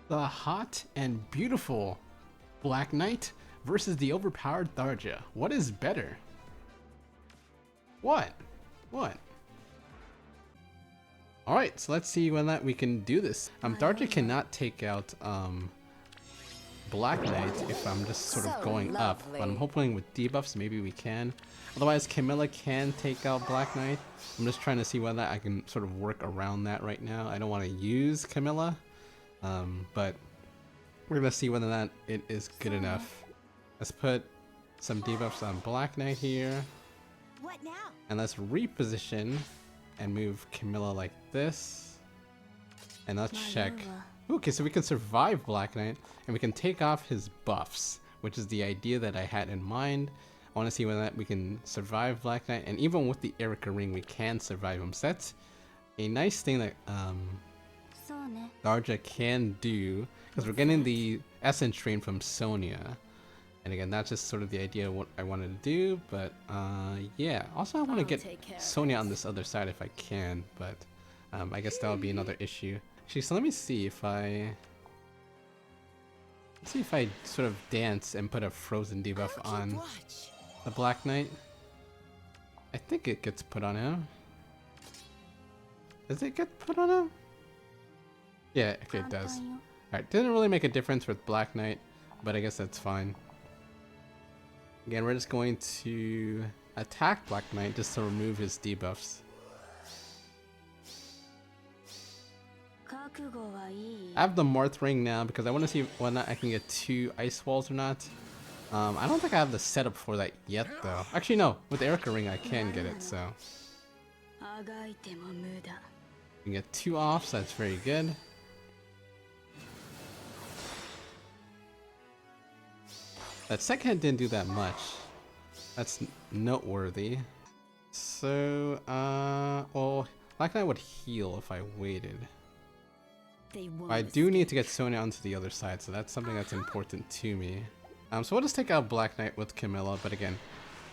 The hot and beautiful Black Knight versus the overpowered Tharja. What is better? What? What? Alright, so let's see whether we can do this. Tharja cannot take out Black Knight if I'm just sort of going up, but I'm hoping with debuffs maybe we can. Otherwise Camilla can take out Black Knight. I'm just trying to see whether I can sort of work around that right now. I don't want to use Camilla, but we're gonna see whether or not it is good enough. Let's put some debuffs on Black Knight here. What now? And let's reposition and move Camilla like this. And let's check. Okay, so we can survive Black Knight and we can take off his buffs, which is the idea that I had in mind. I want to see whether we can survive Black Knight, and even with the Eirika Ring we can survive him. So that's a nice thing that Tharja can do, because we're getting the Essence Train from Sonia. And again, that's just sort of the idea of what I wanted to do, but yeah. Also I want to get Sonia on this other side if I can, but I guess that'll be another issue. Actually, so let me see if I sort of dance and put a frozen debuff on the Black Knight. I think it gets put on him. Does it get put on him? Yeah, okay, it does. Alright, didn't really make a difference with Black Knight, but I guess that's fine. Again, we're just going to attack Black Knight just to remove his debuffs. I have the Marth Ring now because I want to see whether or not I can get 2 ice walls or not. I don't think I have the setup for that yet though. Actually no, with the Eirika Ring I can get it, so. You can get 2 off, so that's very good. That second hit didn't do that much. That's noteworthy. So, well, Black Knight would heal if I waited. I do need to get Sonia onto the other side, so that's something that's important to me. So we'll just take out Black Knight with Camilla, but again,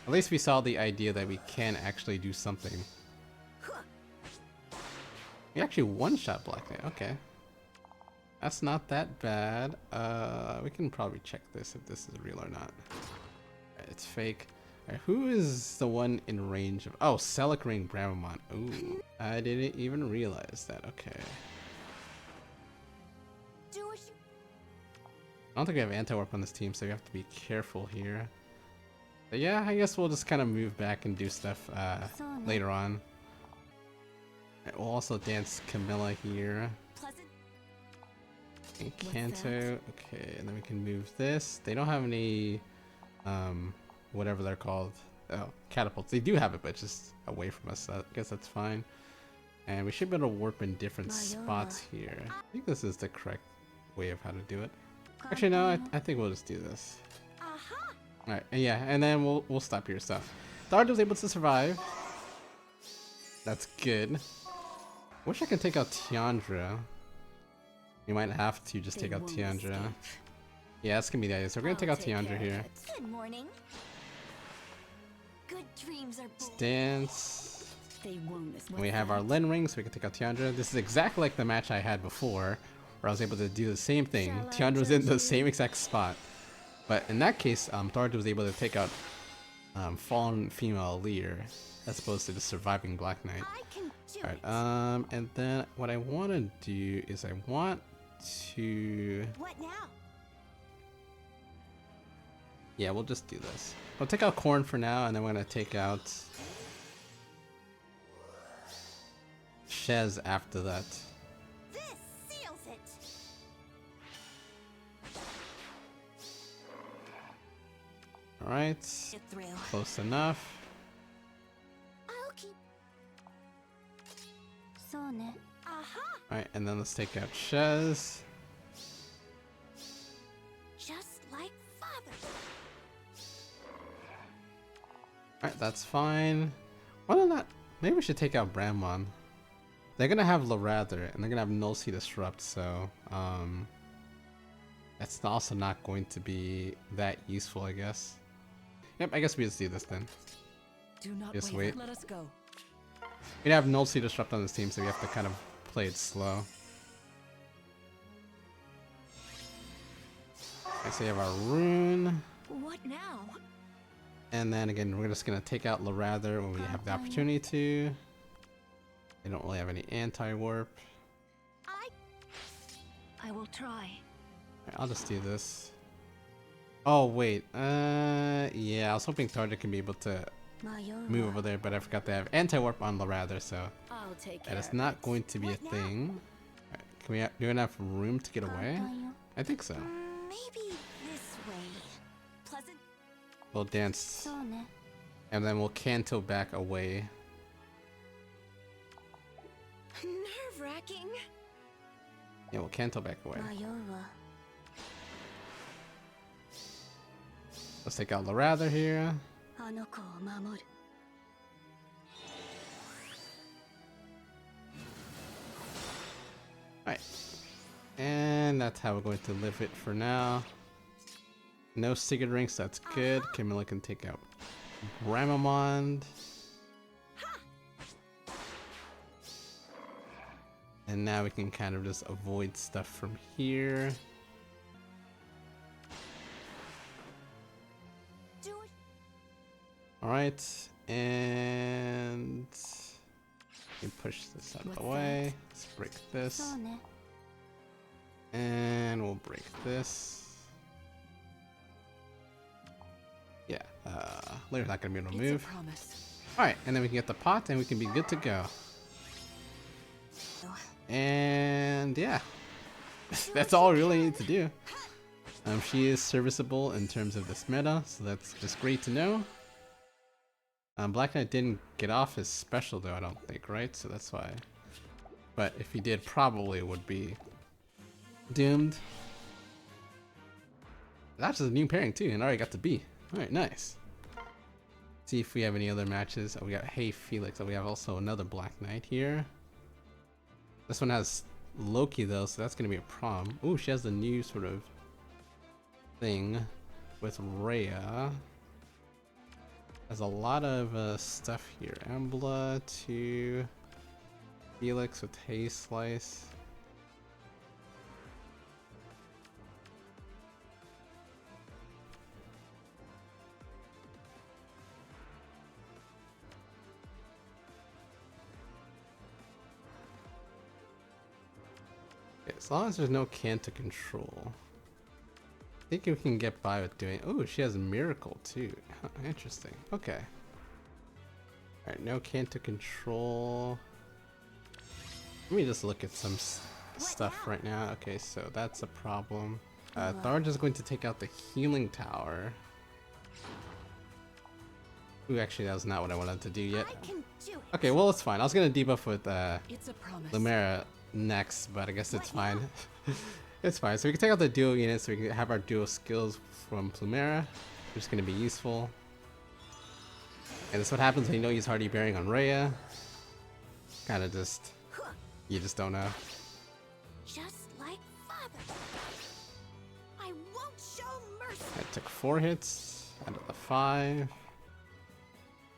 at least we saw the idea that we can actually do something. We actually one-shot Black Knight, okay. That's not that bad. We can probably check this if this is real or not. Right, it's fake. Right, who is the one in range of... Oh, Selic Ring Bramamon. Ooh, I didn't even realize that. Okay. I don't think we have anti-warp on this team, so we have to be careful here. But yeah, I guess we'll just kind of move back and do stuff later on. Right, we'll also dance Camilla here. And Kanto. Okay, and then we can move this. They don't have any, whatever they're called. Oh, catapults. They do have it, but it's just away from us. So I guess that's fine. And we should be able to warp in different spots here. I think this is the correct way of how to do it. Actually, no, I think we'll just do this. Alright, yeah, and then we'll stop here. So, Tharja was able to survive. That's good. Wish I could take out Tiandra. You might have to just take out Tiandra. Yeah, that's gonna be the idea. So we're gonna take out Tiandra here. Good morning. Good dreams are Dance. And we have our Len Ring, so we can take out Tiandra. This is exactly like the match I had before, where I was able to do the same thing. Tiandra was in the same exact spot. But in that case, Tharja was able to take out Fallen Female Lear, as opposed to just surviving Black Knight. Alright, and then what I want to do is I want to... What now? Yeah, we'll just do this. We'll take out Corn for now, and then we're going to take out Shez after that. This seals it. Alright, close enough. I'll keep. Alright, and then let's take out Shez. Just like father. Alright, that's fine. Why not? Maybe we should take out Bramon. They're gonna have Larather, and they're gonna have Null Sea Disrupt, so that's also not going to be that useful, I guess. Yep, I guess we just do this then. Do not just wait. Let us go. We have Null Sea Disrupt on this team, so we have to kind of play it slow. I say have our rune. What now? And then again, we're just gonna take out Larather when we have the opportunity to. They don't really have any anti-warp. I will try. Alright, I'll just do this. Oh wait, yeah, I was hoping Tharja can be able to move over there, but I forgot they have anti-warp on Larather, so I'll take that is not going to be a thing. Alright, can we do we have enough room to get away? I think so. Maybe this way. Pleasant. We'll dance, and then we'll canto back away. Nerve-wracking. Yeah, we'll canto back away. Let's take out Larather here. Alright. And that's how we're going to live it for now. No Sigurd rings, that's good. Camilla can take out Bramamond. And now we can kind of just avoid stuff from here. Alright, and we push this out of the way. Let's break this. And we'll break this. Yeah, Lair's not gonna be able to move. Alright, and then we can get the pot and we can be good to go. And yeah, that's all we really need to do. She is serviceable in terms of this meta, so that's just great to know. Black Knight didn't get off his special though, I don't think, right? So that's why. But if he did, probably would be doomed. That's just a new pairing too, and already got to B. Alright, nice. See if we have any other matches. Oh, we got Hey Felix. Oh, we have also another Black Knight here. This one has Loki though, so that's gonna be a problem. Ooh, she has the new sort of thing with Rhea. Has a lot of stuff here. Embla to Felix with Hay Slice. Okay, as long as there's no Canto Control. I think we can get by with doing. Oh, she has Miracle too. Huh, interesting. Okay. Alright, no Canto Control. Let me just look at some stuff right now. Okay, so that's a problem. Tharja's going to take out the healing tower. Ooh, actually, that was not what I wanted to do yet. Okay, well, it's fine. I was going to debuff with Lumera next, but I guess it's fine. It's fine. So we can take out the dual units so we can have our dual skills from Plumera, which is going to be useful. And this is what happens when you don't use Hardy Bearing on Rhea. Kind of just, you just don't know. Just like father. I won't show mercy. I took 4 hits out of the 5. Yeah,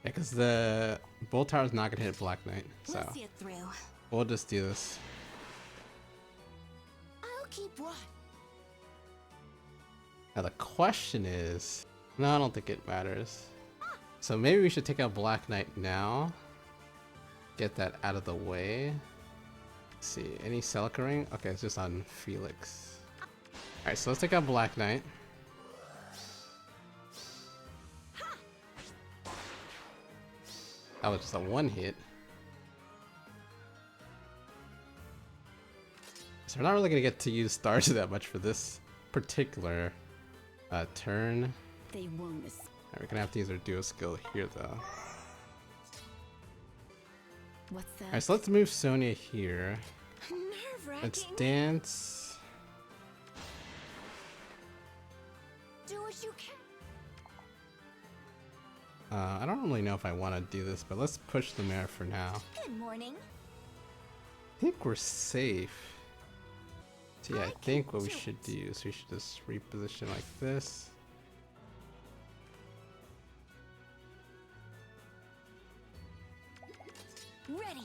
because the Bolt Tower is not going to hit Black Knight, so Let's see it through. we'll just do this. Keep what? Now the question is, no, I don't think it matters. So maybe we should take out Black Knight now. Get that out of the way. Let's see, any Celica Ring? Okay, it's just on Felix. Alright, so let's take out Black Knight. That was just a 1 hit. So we're not really gonna get to use stars that much for this particular turn. They won't. Right, we're gonna have to use our duo skill here though. What's that? Alright, so let's move Sonya here. Nerve-wracking. Let's dance. Do what you can. I don't really know if I want to do this, but let's push the mare for now. Good morning. I think we're safe. So yeah, I think what we should do is we should just reposition like this. Ready.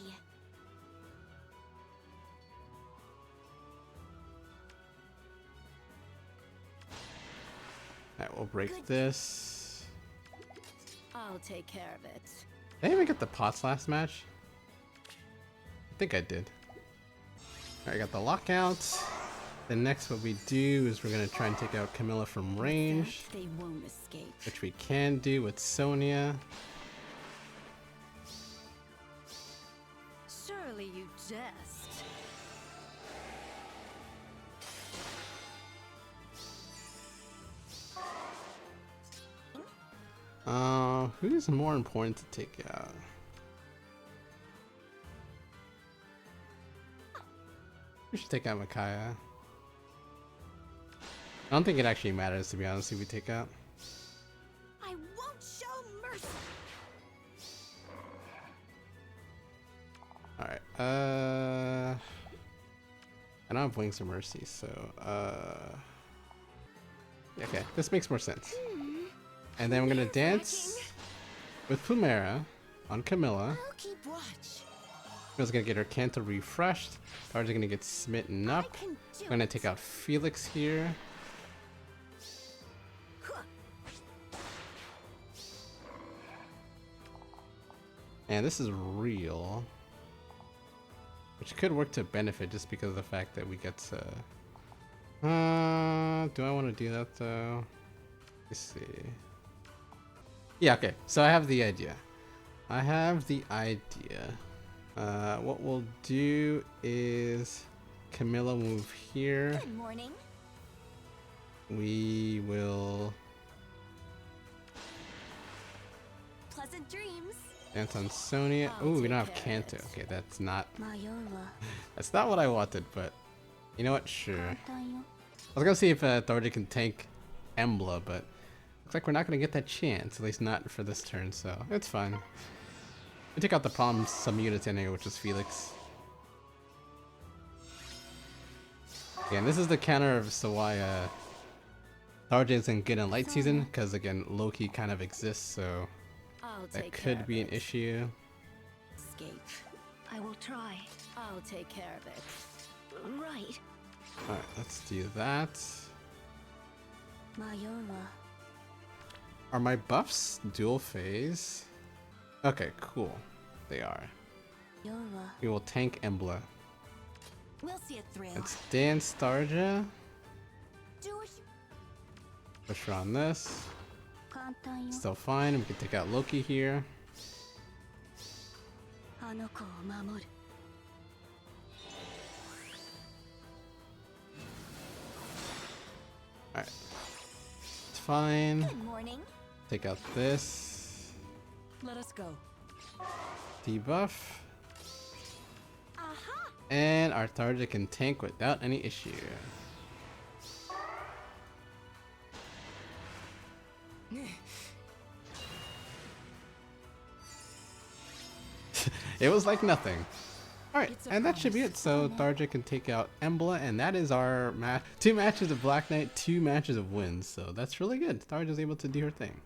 we'll break this. I'll take care of it. Did I even get the pots last match? I think I did. Alright, I got the lockout. Then next what we do is we're gonna try and take out Camilla from range. They won't escape. Which we can do with Sonya. Surely you jest. Who's more important to take out? We should take out Micaiah. I don't think it actually matters, to be honest, who we take out. I won't show mercy. Alright, I don't have Wings of Mercy, so, okay, this makes more sense. And then we're gonna dance with Plumera on Camilla. I'll keep watch. Camilla's gonna get her Canto refreshed. Tharja's gonna get smitten up. I'm gonna take out Felix here. And this is real. Which could work to benefit just because of the fact that we get to... do I want to do that though? Let's see. Yeah, okay. So I have the idea. What we'll do is Camilla move here. Good morning. We will Pleasant dreams. dance on Sonya. I'll Ooh, we take don't have care of Canto. it. Okay, that's not That's what I wanted, but you know what? Sure. I was gonna see if Tharja can tank Embla, but looks like we're not gonna get that chance, at least not for this turn, so it's fine. We took out the problem some units anyway, which is Felix. Again, this is the counter of so why Tharja isn't good in light season, because again, Loki kind of exists, so that could be an issue. Escape. I will try. I'll take care of it. Right. Alright, let's do that. Are my buffs dual phase? Okay, cool. They are. We will tank Embla. We'll see a thrill. Let's dance Tharja. Do what you... Push her on this. Still fine. We can take out Loki here. Alright. It's fine. Good morning. Take out this. Let us go. Debuff. And our Tharja can tank without any issue. It was like nothing. Alright, and that should be it. So Tharja can take out Embla, and that is our match. 2 matches of Black Knight, 2 matches of wins. So that's really good. Tharja's able to do her thing.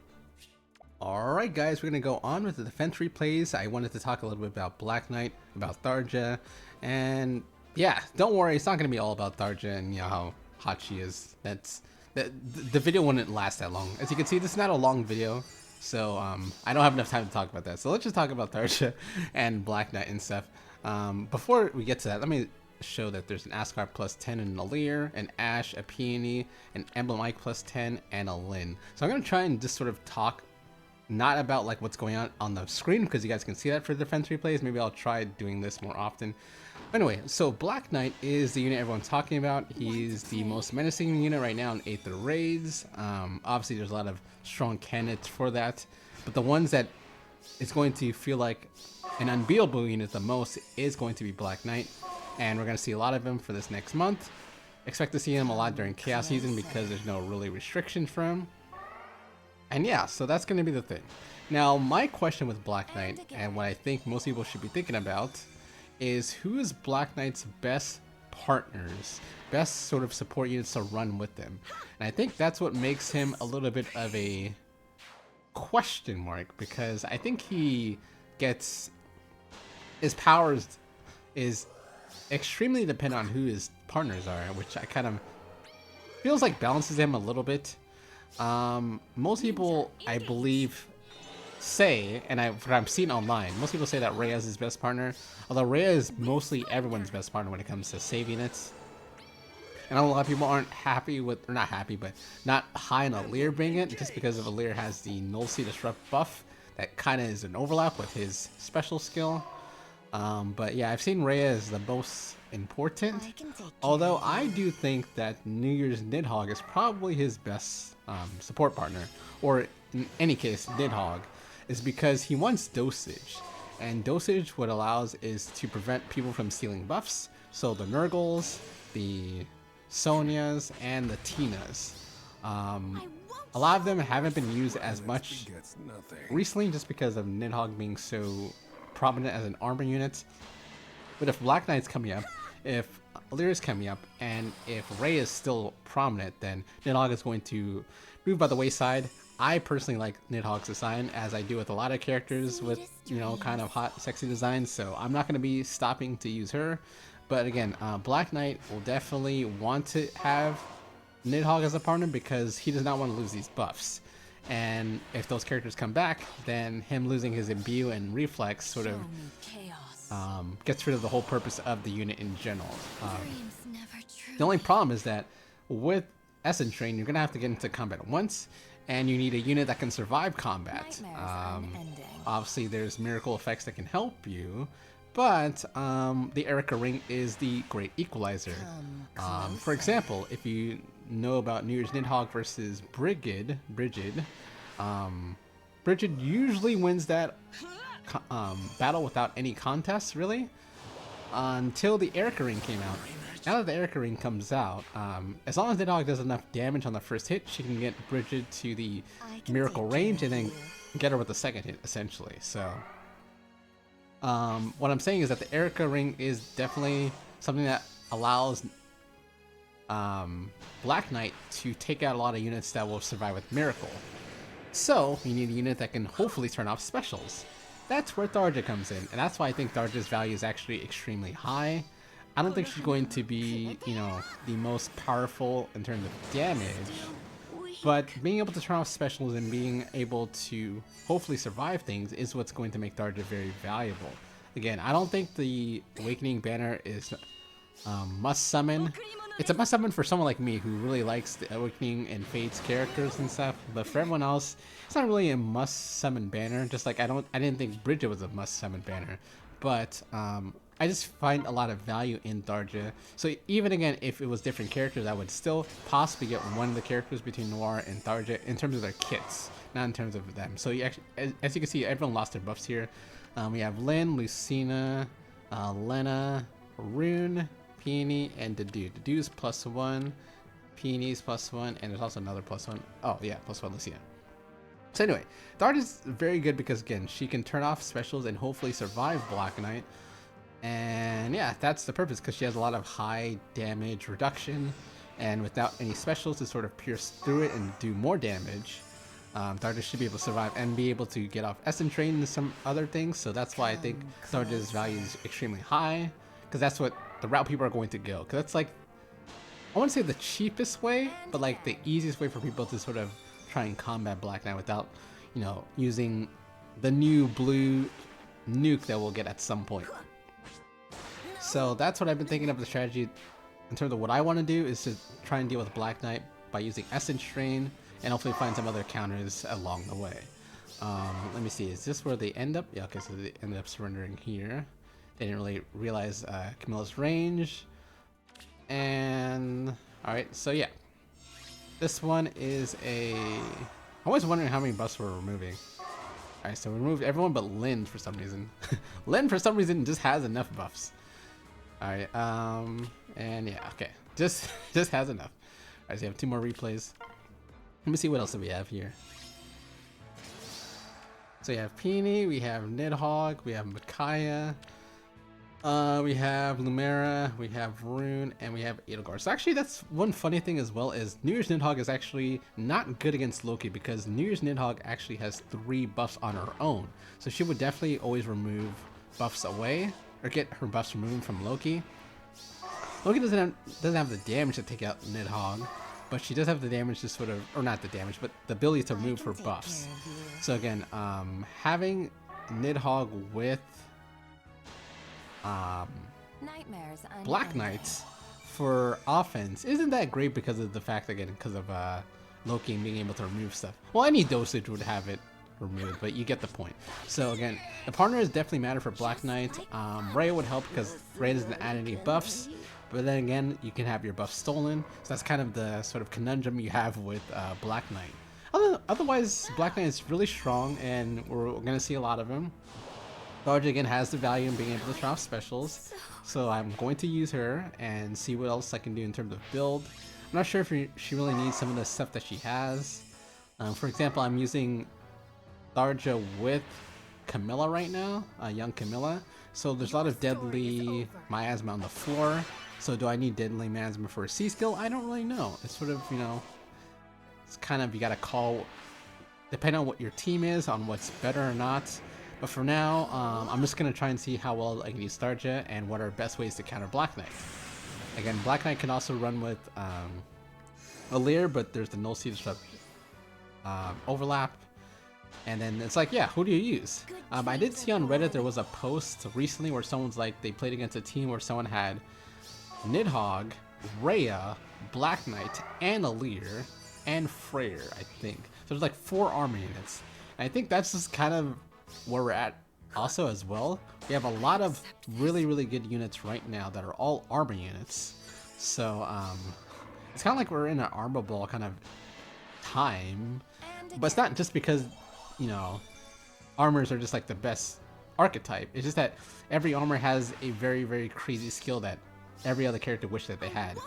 Alright guys, we're going to go on with the defense replays. I wanted to talk a little bit about Black Knight, about Tharja, and yeah, don't worry, it's not going to be all about Tharja and you know how hot she is. The video wouldn't last that long. As you can see, this is not a long video, so I don't have enough time to talk about that. So let's just talk about Tharja and Black Knight and stuff. Before we get to that, let me show that there's an Asgard plus 10 and a Lear, an Ashe, a Peony, an Emblem Ike plus 10, and a Lyn. So I'm going to try and just sort of talk not about like what's going on the screen, because you guys can see that for defense replays. Maybe I'll try doing this more often. Anyway, so Black Knight is the unit everyone's talking about. He's the most menacing unit right now in Aether raids. Obviously there's a lot of strong candidates for that, but the ones that it's going to feel like an unbeatable unit the most is going to be Black Knight, and we're going to see a lot of him for this next month. Expect to see him a lot during Chaos season because there's no really restrictions for him. And yeah, so that's going to be the thing. Now, my question with Black Knight, and what I think most people should be thinking about, is who is Black Knight's best partners, best sort of support units to run with him. And I think that's what makes him a little bit of a question mark, because I think he gets, his powers is extremely dependent on who his partners are, which I kind of feels like balances him a little bit. Most people, I believe, say, and what I've seen online, most people say that Rhea is his best partner, although Rhea is mostly everyone's best partner when it comes to save units. And a lot of people aren't happy with, or not happy, but not high on Alir being it, just because of Alir has the Null Sea Disrupt buff that kind of is an overlap with his special skill. But yeah, I've seen Rhea as the most important, although I do think that New Year's Nidhogg is probably his best support partner, or in any case, Nidhogg, is because he wants dosage, and dosage what allows is to prevent people from stealing buffs, so the Nergals, the Sonias, and the Tinas. A lot of them haven't been used as much recently just because of Nidhogg being so prominent as an armor unit. But if Black Knight's coming up, if Alir is coming up, and if Rey is still prominent, then Nidhogg is going to move by the wayside. I personally like Nidhogg's design, as I do with a lot of characters with, you know, kind of hot, sexy designs, so I'm not going to be stopping to use her. But again, Black Knight will definitely want to have Nidhogg as a partner because he does not want to lose these buffs. And if those characters come back, then him losing his imbue and reflex sort of gets rid of the whole purpose of the unit in general. The only problem is that with Essence Train, you're going to have to get into combat once, and you need a unit that can survive combat. Obviously, there's miracle effects that can help you, but the Eirika Ring is the great equalizer. For example, if you know about New Year's Nidhogg versus Brigid usually wins that battle without any contest, really, until the Eirika Ring came out. Now that the Eirika Ring comes out, as long as Nidhogg does enough damage on the first hit, she can get Brigid to the miracle range and then get her with the second hit, essentially. So what I'm saying is that the Eirika Ring is definitely something that allows Black Knight to take out a lot of units that will survive with Miracle. So you need a unit that can hopefully turn off specials. That's where Tharja comes in, and that's why I think Tharja's value is actually extremely high. I don't think she's going to be, you know, the most powerful in terms of damage, but being able to turn off specials and being able to hopefully survive things is what's going to make Tharja very valuable. Again, I don't think the Awakening Banner is must summon. It's a must summon for someone like me who really likes the Awakening and Fates characters and stuff, but for everyone else, it's not really a must summon banner. Just like I didn't think Brigid was a must summon banner, but I just find a lot of value in Tharja. So even again, if it was different characters, I would still possibly get one of the characters between Noir and Tharja in terms of their kits, not in terms of them. So you actually, as you can see, everyone lost their buffs here. We have Lynn, Lucina, Lena, Rune, Peony, and Dedu. Dedu's +1, Peony's +1, and there's also another +1. Oh yeah, +1 Lucina. So anyway, Tharja's very good because again, she can turn off specials and hopefully survive Black Knight. And yeah, that's the purpose, because she has a lot of high damage reduction, and without any specials to sort of pierce through it and do more damage, Tharja should be able to survive and be able to get off Essence Train and some other things. So that's why I think Tharja's value is extremely high, because that's what the route people are going to go. Because that's like, I wouldn't say the cheapest way, but like the easiest way for people to sort of try and combat Black Knight without, you know, using the new blue nuke that we'll get at some point. So that's what I've been thinking of the strategy in terms of what I want to do, is to try and deal with Black Knight by using Essence Train and hopefully find some other counters along the way. Let me see, is this where they end up? Yeah, okay, so they ended up surrendering here. They didn't really realize Camilla's range. And alright, so yeah. This one is a... I'm always wondering how many buffs we're removing. Alright, so we removed everyone but Lynn for some reason. Lynn for some reason just has enough buffs. Alright, and yeah, okay. Just has enough. Alright, so you have 2 more replays. Let me see what else do we have here. So you have Peony, we have Nidhogg, we have Micaiah, we have Lumera, we have Rune, and we have Edelgard. So actually that's one funny thing as well, is New Year's Nidhogg is actually not good against Loki, because New Year's Nidhogg actually has 3 buffs on her own. So she would definitely always remove buffs away, or get her buffs removed from Loki. Loki doesn't have the damage to take out Nidhogg, but she does have the damage to sort of, or not the damage, but the ability to move her buffs. So again, having Nidhogg with Black Knights for offense isn't that great because of the fact, again, because of Loki being able to remove stuff. Well, any dosage would have it removed, but you get the point. So again, the partner is definitely matter for Black Knight. Rhea would help because Rhea doesn't add any buffs, but then again, you can have your buff stolen. So that's kind of the sort of conundrum you have with Black Knight. Otherwise, Black Knight is really strong, and we're going to see a lot of him. Tharja again has the value in being able to drop specials, so I'm going to use her and see what else I can do in terms of build. I'm not sure if she really needs some of the stuff that she has. For example, I'm using Tharja with Camilla right now, Young Camilla. So there's a lot of deadly miasma on the floor. So do I need deadly miasma for a C skill? I don't really know. It's sort of, you know, it's kind of, you gotta call, depending on what your team is, on what's better or not. But for now, I'm just gonna try and see how well I can use Tharja and what are best ways to counter Black Knight. Again, Black Knight can also run with Aether, but there's the null seed overlap. And then it's like, yeah, who do you use? I did see on Reddit there was a post recently where someone's like, they played against a team where someone had Nidhogg, Rhea, Black Knight, and Aether, and Freyr, I think. So there's like 4 armor units. And I think that's just kind of where we're at also as well. We have a lot of really, really good units right now that are all armor units. So it's kind of like we're in an armor ball kind of time. But it's not just because, you know, armors are just like the best archetype. It's just that every armor has a very, very crazy skill that every other character wished that they had.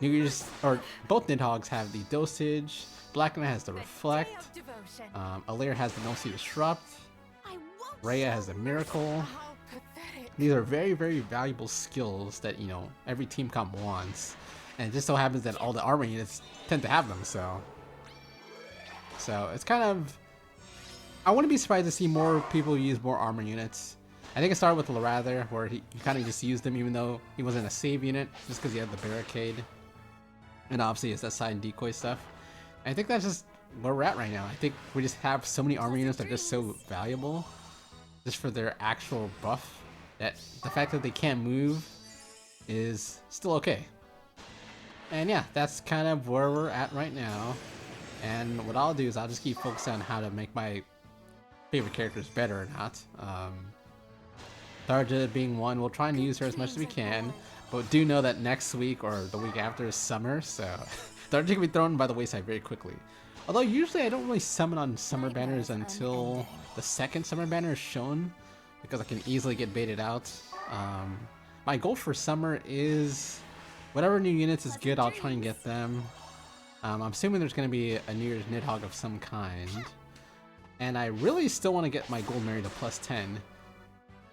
Both Nidhoggs have the dosage. Black Knight has the reflect. Aether has the no-see disrupt. Rhea has the miracle. These are very, very valuable skills that, you know, every team comp wants. And it just so happens that all the armor units tend to have them, so it's kind of, I wouldn't be surprised to see more people use more armor units. I think it started with Larather, where he kind of just used them even though he wasn't a save unit, just because he had the barricade. And obviously it's that side and decoy stuff. And I think that's just where we're at right now. I think we just have so many armor units that are just so valuable, just for their actual buff, that the fact that they can't move is still okay. And yeah, that's kind of where we're at right now. And what I'll do is I'll just keep focusing on how to make my favorite characters better or not. Tharja being one, we'll try and use her as much as we can, but do know that next week or the week after is summer, so Tharja can be thrown by the wayside very quickly. Although usually I don't really summon on summer banners until the second summer banner is shown, because I can easily get baited out. My goal for summer is whatever new units is good, I'll try and get them. I'm assuming there's going to be a New Year's Nidhogg of some kind. And I really still want to get my Gold Mary to +10.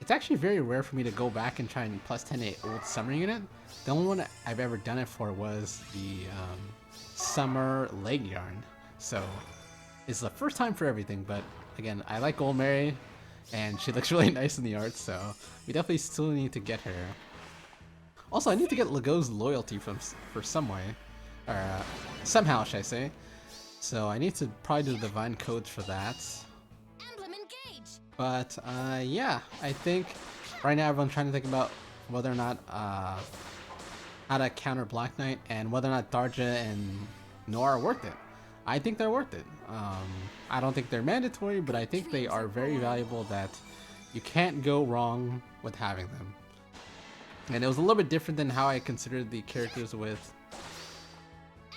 It's actually very rare for me to go back and try and +10 a old summer unit. The only one I've ever done it for was the summer leg yarn. So it's the first time for everything, but again, I like Gold Mary and she looks really nice in the art, so we definitely still need to get her. Also, I need to get Legault's loyalty for some way, or somehow, should I say. So I need to probably do the divine codes for that. But yeah, I think right now everyone's trying to think about whether or not how to counter Black Knight and whether or not Tharja and Noir are worth it. I think they're worth it. I don't think they're mandatory, but I think they are very valuable, that you can't go wrong with having them. And it was a little bit different than how I considered the characters with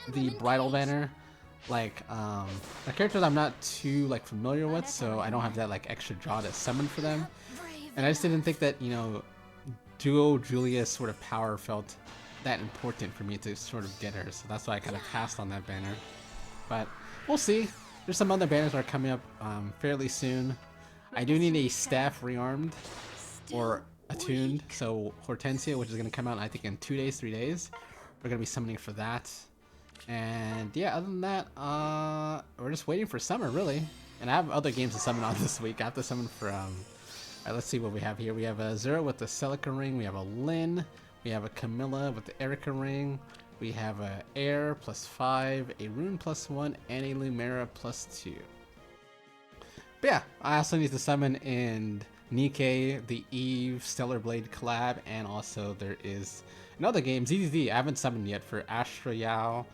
the Bridal Banner. Like, the characters I'm not too like familiar with, so I don't have that like extra draw to summon for them. And I just didn't think that, you know, Duo Julia's sort of power felt that important for me to sort of get her, so that's why I kind of passed on that banner. But we'll see. There's some other banners that are coming up fairly soon. I do need a staff rearmed or attuned, so Hortensia, which is going to come out I think in 2 days, 3 days. We're going to be summoning for that. And yeah, other than that, we're just waiting for summer, really. And I have other games to summon on this week. I have to summon for, alright, let's see what we have here. We have a Zero with the Eirika Ring, we have a Lyn, we have a Camilla with the Eirika Ring, We have a Air +5, a Rune +1, and a Lumera +2. But yeah, I also need to summon in Nikke, the Eve, Stellar Blade collab, and also there is another game, ZZZ, I haven't summoned yet for Astra Yao,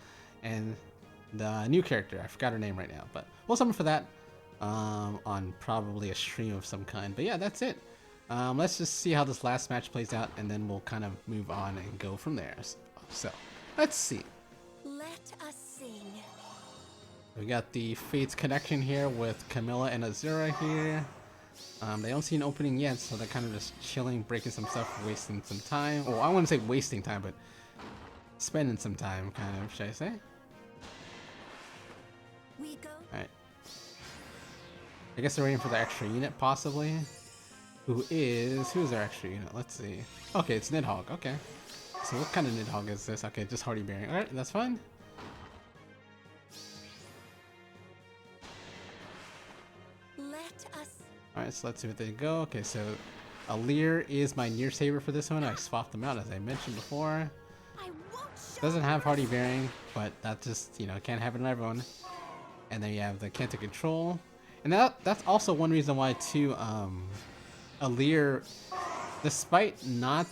and the new character, I forgot her name right now, but we'll summon for that on probably a stream of some kind. But yeah, that's it. Let's just see how this last match plays out, and then we'll kind of move on and go from there. So, let's see. Let us sing. We got the Fates connection here with Camilla and Azura here. They don't see an opening yet, so they're kind of just chilling, breaking some stuff, wasting some time. Well, I wouldn't say wasting time, but spending some time, kind of, should I say? We go. Alright. I guess they're waiting for the extra unit, possibly. Who's our extra unit? Let's see. Okay, it's Nidhogg. Okay. So what kind of Nidhogg is this? Okay, just Hardy Bearing. Alright, that's fine. Alright, so let's see what they go. Okay, so Alir is my near saver for this one. I swapped them out as I mentioned before. Doesn't have Hardy Bearing, but that just, you know, can't have it on everyone. And then you have the Camilla Control. And that's also one reason why too Alir, despite not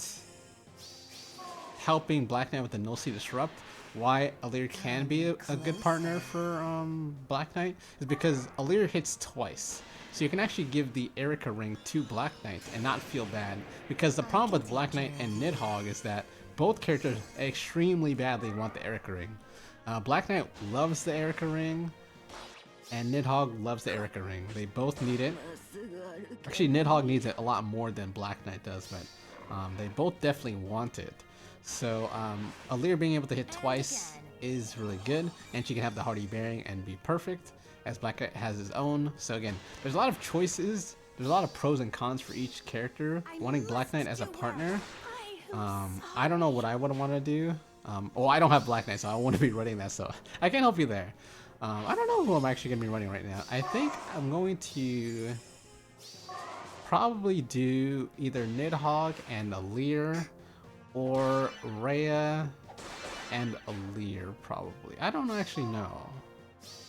helping Black Knight with the Null Sea Disrupt, why Alir can be a good partner for Black Knight is because Alir hits twice. So you can actually give the Eirika Ring to Black Knight and not feel bad. Because the problem with Black Knight and Nidhogg is that both characters extremely badly want the Eirika Ring. Black Knight loves the Eirika Ring, and Nidhogg loves the Eirika Ring. They both need it. Actually, Nidhogg needs it a lot more than Black Knight does, but they both definitely want it. So Alir being able to hit twice is really good, and she can have the Hardy Bearing and be perfect, as Black Knight has his own. So again, there's a lot of choices, there's a lot of pros and cons for each character. Wanting Black Knight as a partner, I don't know what I would want to do. Well, I don't have Black Knight, so I want to be running that, so I can't help you there. I don't know who I'm actually going to be running right now. I think I'm going to probably do either Nidhogg and Alir, or Rhea and Alir, probably. I don't actually know.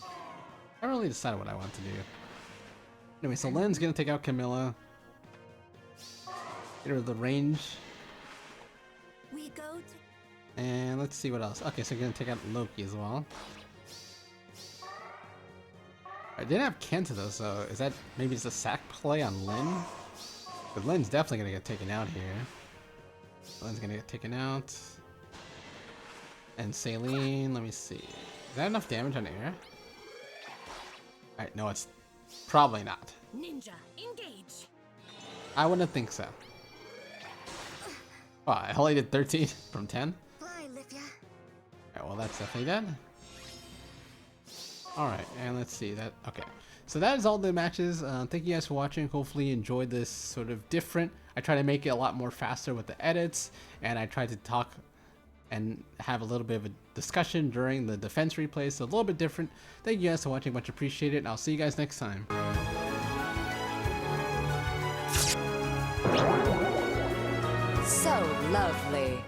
I haven't really decided what I want to do. Anyway, so Len's gonna take out Camilla. Get her the range. We go to... And let's see what else. Okay, so we're gonna take out Loki as well. I didn't have Kenta though, so is that maybe just a sack play on Len? But Len's definitely gonna get taken out here. Len's gonna get taken out. And Saline, let me see. Is that enough damage on air? Alright, no, it's probably not. Ninja, engage. I wouldn't think so. Oh, I only did 13 from 10? Fly, Livia. Alright, well that's definitely dead. Alright, and let's see that. Okay, so that is all the matches. Thank you guys for watching. Hopefully you enjoyed this sort of different. I try to make it a lot more faster with the edits, and I tried to talk and have a little bit of a discussion during the defense replays, so a little bit different. Thank you guys for watching, much appreciated, and I'll see you guys next time. So lovely.